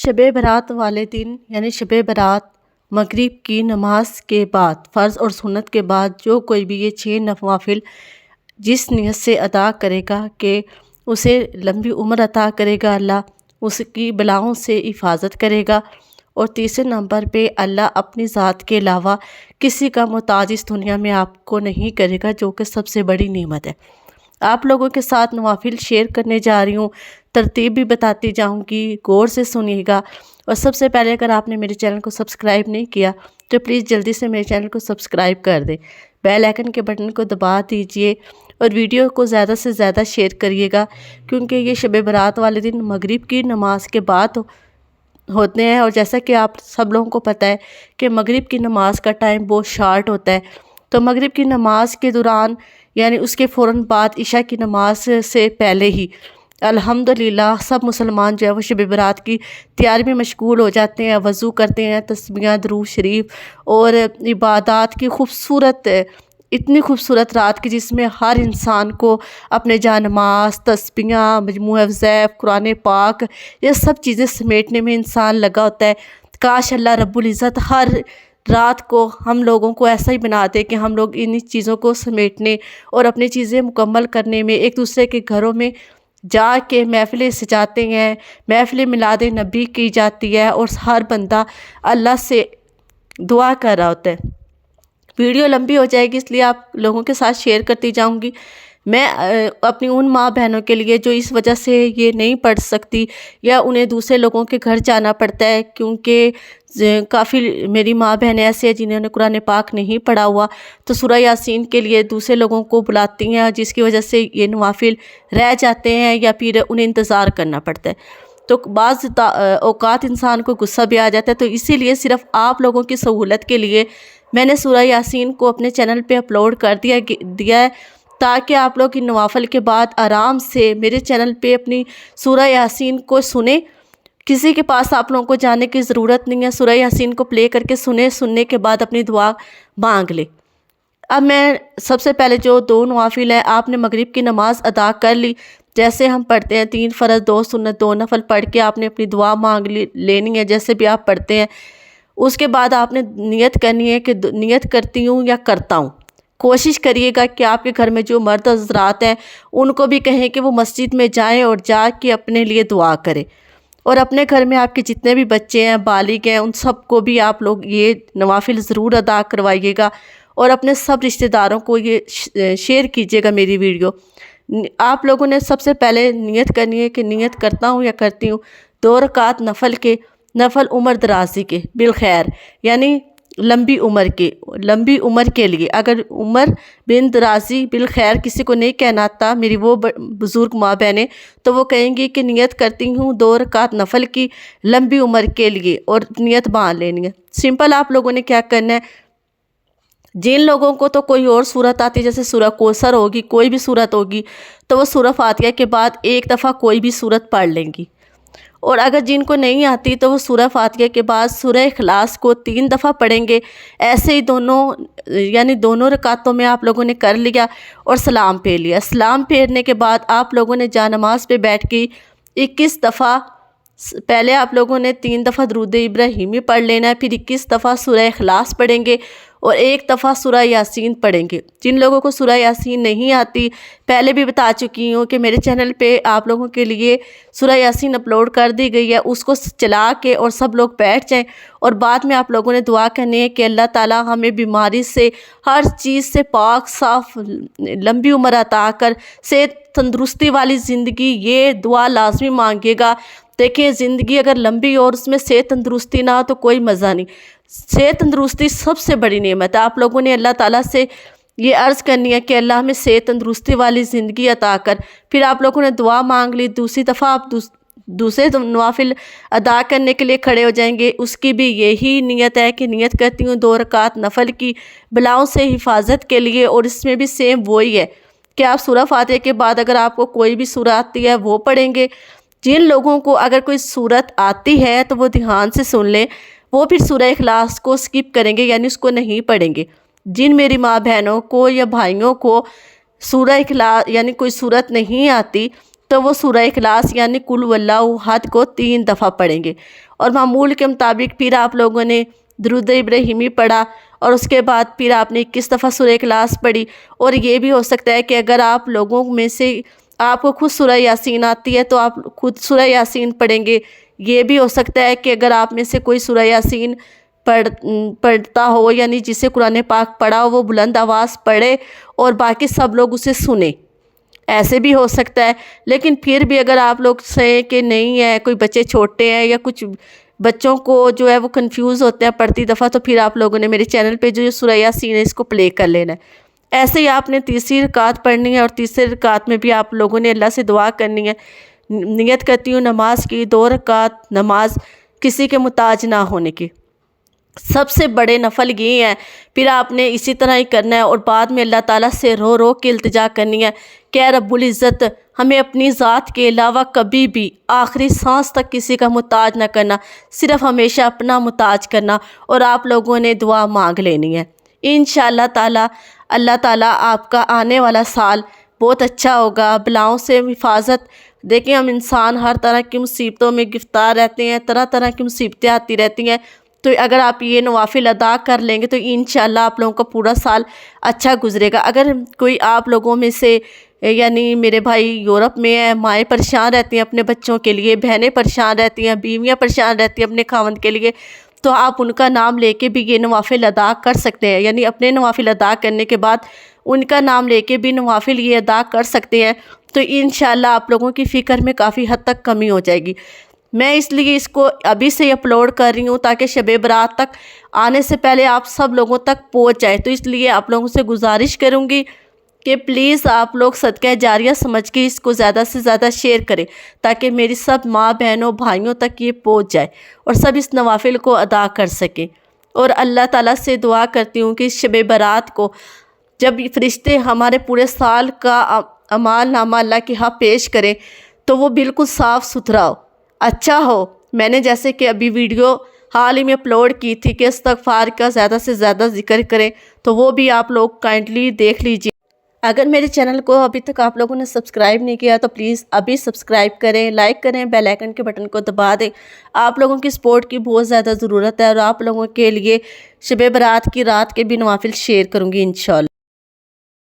شب برات والے دن یعنی شب برات مغرب کی نماز کے بعد فرض اور سنت کے بعد جو کوئی بھی یہ 6 نوافل جس نیت سے ادا کرے گا کہ اسے لمبی عمر عطا کرے گا اللہ، اس کی بلاؤں سے حفاظت کرے گا، اور تیسرے نمبر پہ اللہ اپنی ذات کے علاوہ کسی کا محتاج اس دنیا میں آپ کو نہیں کرے گا، جو کہ سب سے بڑی نعمت ہے۔ آپ لوگوں کے ساتھ نوافل شیئر کرنے جا رہی ہوں، ترتیب بھی بتاتی جاؤں گی، غور سے سنیے گا۔ اور سب سے پہلے اگر آپ نے میرے چینل کو سبسکرائب نہیں کیا تو پلیز جلدی سے میرے چینل کو سبسکرائب کر دیں، بیل آئیکن کے بٹن کو دبا دیجئے اور ویڈیو کو زیادہ سے زیادہ شیئر کریے گا، کیونکہ یہ شب برات والے دن مغرب کی نماز کے بعد ہوتے ہیں، اور جیسا کہ آپ سب لوگوں کو پتہ ہے کہ مغرب کی نماز کا ٹائم بہت شارٹ ہوتا ہے، تو مغرب کی نماز کے دوران یعنی اس کے فوراً بعد عشاء کی نماز سے پہلے ہی الحمدللہ سب مسلمان جو ہے وہ شب برات کی تیاری میں مشغول ہو جاتے ہیں، وضو کرتے ہیں، تسبیحات، درود شریف اور عبادات کی خوبصورت اتنی خوبصورت رات کی جس میں ہر انسان کو اپنے جانماز، تسبیحات، مجموعہ وظائف، قرآن پاک، یہ سب چیزیں سمیٹنے میں انسان لگا ہوتا ہے۔ کاش اللہ رب العزت ہر رات کو ہم لوگوں کو ایسا ہی بنا دے کہ ہم لوگ انہی چیزوں کو سمیٹنے اور اپنی چیزیں مکمل کرنے میں ایک دوسرے کے گھروں میں جا کے محفلیں سجاتے ہیں، محفل میلاد نبی کی جاتی ہے، اور ہر بندہ اللہ سے دعا کر رہا ہوتا ہے۔ ویڈیو لمبی ہو جائے گی اس لیے آپ لوگوں کے ساتھ شیئر کرتی جاؤں گی۔ میں اپنی ان ماں بہنوں کے لیے جو اس وجہ سے یہ نہیں پڑھ سکتی یا انہیں دوسرے لوگوں کے گھر جانا پڑتا ہے، کیونکہ کافی میری ماں بہنیں ایسے ہیں جنہوں نے قرآن پاک نہیں پڑھا ہوا، تو سورہ یاسین کے لیے دوسرے لوگوں کو بلاتی ہیں، جس کی وجہ سے یہ نوافل رہ جاتے ہیں یا پھر انہیں انتظار کرنا پڑتا ہے۔ تو بعض اوقات انسان کو غصہ بھی آ جاتا ہے، تو اسی لیے صرف آپ لوگوں کی سہولت کے لیے میں نے سورہ یاسین کو اپنے چینل پہ اپلوڈ کر دیا ہے، تاکہ آپ لوگ ان نوافل کے بعد آرام سے میرے چینل پہ اپنی سورہ یاسین کو سنیں۔ کسی کے پاس آپ لوگوں کو جانے کی ضرورت نہیں ہے، سورہ یاسین کو پلے کر کے سننے کے بعد اپنی دعا مانگ لیں۔ اب میں سب سے پہلے جو 2 نوافل ہیں، آپ نے مغرب کی نماز ادا کر لی، جیسے ہم پڑھتے ہیں 3 فرض 2 سنت 2 نفل پڑھ کے آپ نے اپنی دعا مانگ لینی ہے، جیسے بھی آپ پڑھتے ہیں۔ اس کے بعد آپ نے نیت کرنی ہے کہ نیت کرتی ہوں یا کرتا ہوں۔ کوشش کریے گا کہ آپ کے گھر میں جو مرد حضرات ہیں ان کو بھی کہیں کہ وہ مسجد میں جائیں اور جا کے اپنے لیے دعا کریں، اور اپنے گھر میں آپ کے جتنے بھی بچے ہیں، بالغ ہیں، ان سب کو بھی آپ لوگ یہ نوافل ضرور ادا کروائیے گا، اور اپنے سب رشتہ داروں کو یہ شیئر کیجیے گا میری ویڈیو۔ آپ لوگوں نے سب سے پہلے نیت کرنی ہے کہ نیت کرتا ہوں یا کرتی ہوں 2 رکعت نفل عمر درازی کے بالخیر، یعنی لمبی عمر کے لیے۔ اگر عمر بن درازی بالخیر کسی کو نہیں کہنا آتا، میری وہ بزرگ ماں بہنیں، تو وہ کہیں گی کہ نیت کرتی ہوں 2 رکعت نفل کی لمبی عمر کے لیے، اور نیت باندھ لینی ہے۔ سمپل آپ لوگوں نے کیا کرنا ہے، جن لوگوں کو تو کوئی اور صورت آتی ہے، جیسے سورہ کوثر ہوگی، کوئی بھی صورت ہوگی، تو وہ سورہ فاتحہ کے بعد ایک دفعہ کوئی بھی صورت پڑھ لیں گی، اور اگر جن کو نہیں آتی تو وہ سورہ فاتحہ کے بعد سورہ اخلاص کو 3 دفعہ پڑھیں گے۔ ایسے ہی دونوں رکعتوں میں آپ لوگوں نے کر لیا اور سلام پھیر لیا۔ سلام پھیرنے کے بعد آپ لوگوں نے جانماز پہ بیٹھ کے 21 دفعہ، پہلے آپ لوگوں نے 3 دفعہ درود ابراہیمی پڑھ لینا ہے، پھر 21 دفعہ سورہ اخلاص پڑھیں گے اور 1 دفعہ سورہ یاسین پڑھیں گے۔ جن لوگوں کو سورہ یاسین نہیں آتی، پہلے بھی بتا چکی ہوں کہ میرے چینل پہ آپ لوگوں کے لیے سورہ یاسین اپلوڈ کر دی گئی ہے، اس کو چلا کے اور سب لوگ بیٹھ جائیں، اور بعد میں آپ لوگوں نے دعا کرنی ہے کہ اللہ تعالیٰ ہمیں بیماری سے، ہر چیز سے پاک صاف لمبی عمر عطا کر، صحت تندرستی والی زندگی، یہ دعا لازمی مانگے گا۔ دیکھیں زندگی اگر لمبی اور اس میں صحت تندرستی نہ ہو تو کوئی مزہ نہیں۔ صحت تندرستی سب سے بڑی نعمت ہے۔ آپ لوگوں نے اللہ تعالیٰ سے یہ عرض کرنی ہے کہ اللہ ہمیں صحت تندرستی والی زندگی عطا کر۔ پھر آپ لوگوں نے دعا مانگ لی، دوسری دفعہ آپ دوسرے نوافل ادا کرنے کے لیے کھڑے ہو جائیں گے۔ اس کی بھی یہی نیت ہے کہ نیت کرتی ہوں 2 رکعت نفل کی بلاؤں سے حفاظت کے لیے، اور اس میں بھی سیم وہی ہے کہ آپ سورہ فاتحہ کے بعد اگر آپ کو کوئی بھی سورہ آتی ہے وہ پڑھیں گے۔ جن لوگوں کو اگر کوئی سورت آتی ہے تو وہ دھیان سے سن لیں، وہ پھر سورہ اخلاص کو سکپ کریں گے، یعنی اس کو نہیں پڑھیں گے۔ جن میری ماں بہنوں کو یا بھائیوں کو سورہ اخلاص یعنی کوئی سورت نہیں آتی، تو وہ سورہ اخلاص یعنی قل هو اللہ احد کو 3 دفعہ پڑھیں گے، اور معمول کے مطابق پھر آپ لوگوں نے درود ابراہیمی پڑھا، اور اس کے بعد پھر آپ نے 21 دفعہ سورہ اخلاص پڑھی۔ اور یہ بھی ہو سکتا ہے کہ اگر آپ لوگوں میں سے آپ کو خود سورہ یاسین آتی ہے تو آپ خود سورہ یاسین پڑھیں گے۔ یہ بھی ہو سکتا ہے کہ اگر آپ میں سے کوئی سورہ یاسین پڑھتا ہو، یعنی جسے قرآن پاک پڑھا ہو، وہ بلند آواز پڑھے اور باقی سب لوگ اسے سنیں، ایسے بھی ہو سکتا ہے۔ لیکن پھر بھی اگر آپ لوگ سے کہ نہیں ہے، کوئی بچے چھوٹے ہیں یا کچھ بچوں کو جو ہے وہ کنفیوز ہوتے ہیں پڑھتی دفعہ، تو پھر آپ لوگوں نے میرے چینل پہ جو سورہ یاسین ہے اس کو پلے کر لینا ہے۔ ایسے ہی آپ نے تیسری رکعت پڑھنی ہے، اور تیسری رکعت میں بھی آپ لوگوں نے اللہ سے دعا کرنی ہے، نیت کرتی ہوں نماز کی 2 رکعت نماز کسی کے محتاج نہ ہونے کی۔ سب سے بڑے نفل یہ ہیں، پھر آپ نے اسی طرح ہی کرنا ہے، اور بعد میں اللہ تعالیٰ سے رو رو کے التجا کرنی ہے کہ اے رب العزت، ہمیں اپنی ذات کے علاوہ کبھی بھی آخری سانس تک کسی کا محتاج نہ کرنا، صرف ہمیشہ اپنا محتاج کرنا، اور آپ لوگوں نے دعا مانگ لینی ہے۔ انشاءاللہ تعالیٰ اللہ تعالیٰ آپ کا آنے والا سال بہت اچھا ہوگا، بلاؤں سے حفاظت۔ دیکھیں ہم انسان ہر طرح کی مصیبتوں میں گرفتار رہتے ہیں، طرح طرح کی مصیبتیں آتی رہتی ہیں، تو اگر آپ یہ نوافل ادا کر لیں گے تو انشاءاللہ آپ لوگوں کا پورا سال اچھا گزرے گا۔ اگر کوئی آپ لوگوں میں سے یعنی میرے بھائی یورپ میں ہیں، مائیں پریشان رہتی ہیں اپنے بچوں کے لیے، بہنیں پریشان رہتی ہیں، بیویاں پریشان رہتی ہیں اپنے خاوند کے لیے، تو آپ ان کا نام لے کے بھی یہ نوافل ادا کر سکتے ہیں، یعنی اپنے نوافل ادا کرنے کے بعد ان کا نام لے کے بھی نوافل یہ ادا کر سکتے ہیں، تو انشاءاللہ آپ لوگوں کی فکر میں کافی حد تک کمی ہو جائے گی۔ میں اس لیے اس کو ابھی سے اپلوڈ کر رہی ہوں تاکہ شب برات تک آنے سے پہلے آپ سب لوگوں تک پہنچ جائے، تو اس لیے آپ لوگوں سے گزارش کروں گی کہ پلیز آپ لوگ صدقہ جاریہ سمجھ کے اس کو زیادہ سے زیادہ شیئر کریں تاکہ میری سب ماں بہنوں بھائیوں تک یہ پہنچ جائے اور سب اس نوافل کو ادا کر سکیں۔ اور اللہ تعالیٰ سے دعا کرتی ہوں کہ شب برات کو جب فرشتے ہمارے پورے سال کا اعمال نامہ اللہ کے ہاں پیش کریں تو وہ بالکل صاف ستھرا ہو، اچھا ہو۔ میں نے جیسے کہ ابھی ویڈیو حال ہی میں اپلوڈ کی تھی کہ استغفار کا زیادہ سے زیادہ ذکر کریں، تو وہ بھی آپ لوگ کائنڈلی دیکھ لیجیے۔ اگر میرے چینل کو ابھی تک آپ لوگوں نے سبسکرائب نہیں کیا تو پلیز ابھی سبسکرائب کریں، لائک کریں، بیل آئیکن کے بٹن کو دبا دیں۔ آپ لوگوں کی سپورٹ کی بہت زیادہ ضرورت ہے، اور آپ لوگوں کے لیے شب برات کی رات کے بھی نوافل شیئر کروں گی انشاءاللہ۔